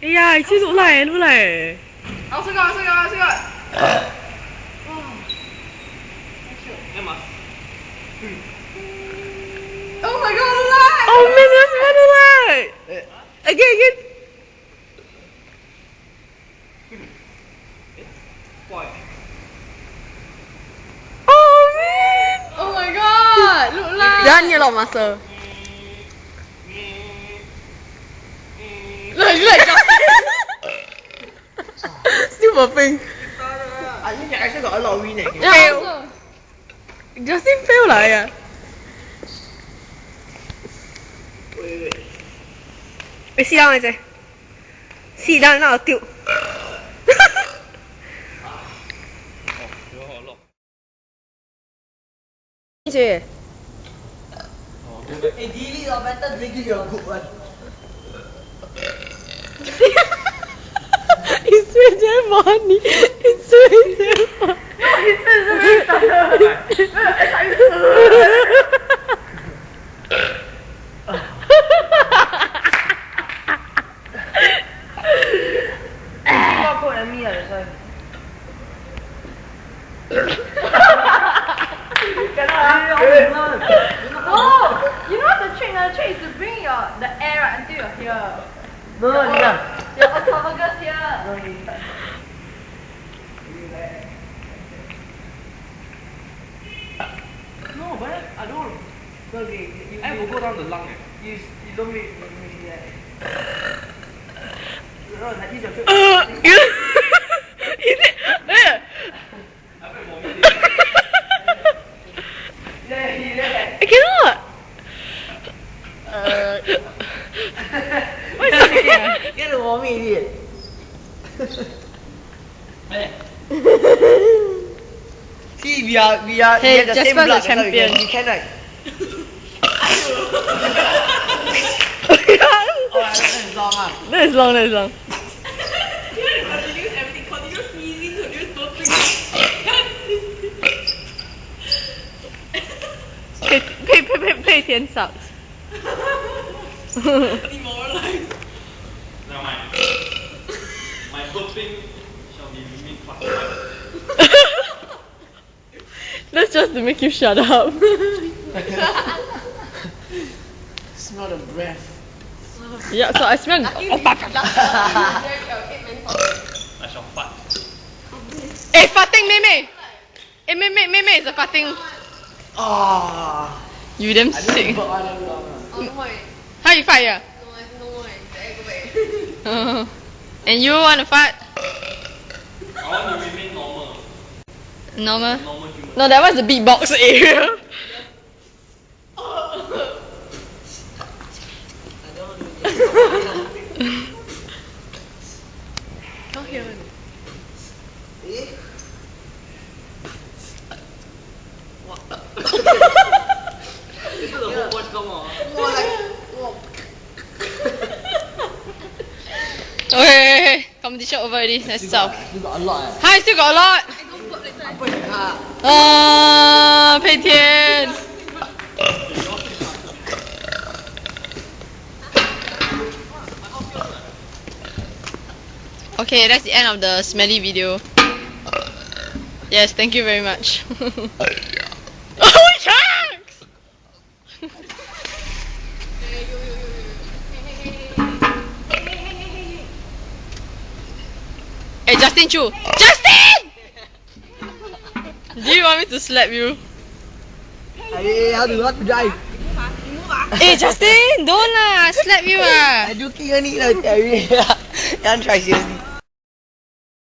哎呀，你去录来录来。我識㗎。Oh my god, light! Oh man, that's better light. Again. Oh man. Oh my god, look light! Jangan ni lot muscle. Look. Still burping. I think I actually got a lot of win. Fail. Justin fail lah ya. Wait. Sit down 嚟啫。Sit down，那我丟。姐。Hey, delete or better make it your good one. It's very funny. It's very funny. Oh, you know what the trick? The trick is to bring the air right until you're here. No, Your esophagus here. No, but I don't. Okay, I will go down the lung. You don't make that. No, that is your trick. Is it? I cannot. What is that? Get the vomit, idiot. See, we are Hey, the same Jasper's blood. the champion. We can like. That is long. Continue sneezing, continue burping. Pay 10 subs. Demoralized. Now my burping shall be remain fast. That's just to make you shut up. Smell the breath. Yeah, so I smell. I shall fart. Hey, farting, Mei. Hey, Mei is a farting. Ah. You damn I don't sick. burp, I don't know. No more. How you fart ya? No more. Go away. And you want to fart? I want to remain normal. Normal? Normal human. No, that was the beatbox area. Can't hear it. This is the whole voice come on. More like. Okay. Competition over already. Let's stop. You got a lot. Hi, still got a lot. Pei Tian. Okay, that's the end of the smelly video. Yes, thank you very much. Oh, sharks! Hey, Justin Chu! Justin! Do you want me to slap you? Hey, how to drive? Hey, Justin! Don't lah! Slap you ah! I joking only lah. Jangan try seriously.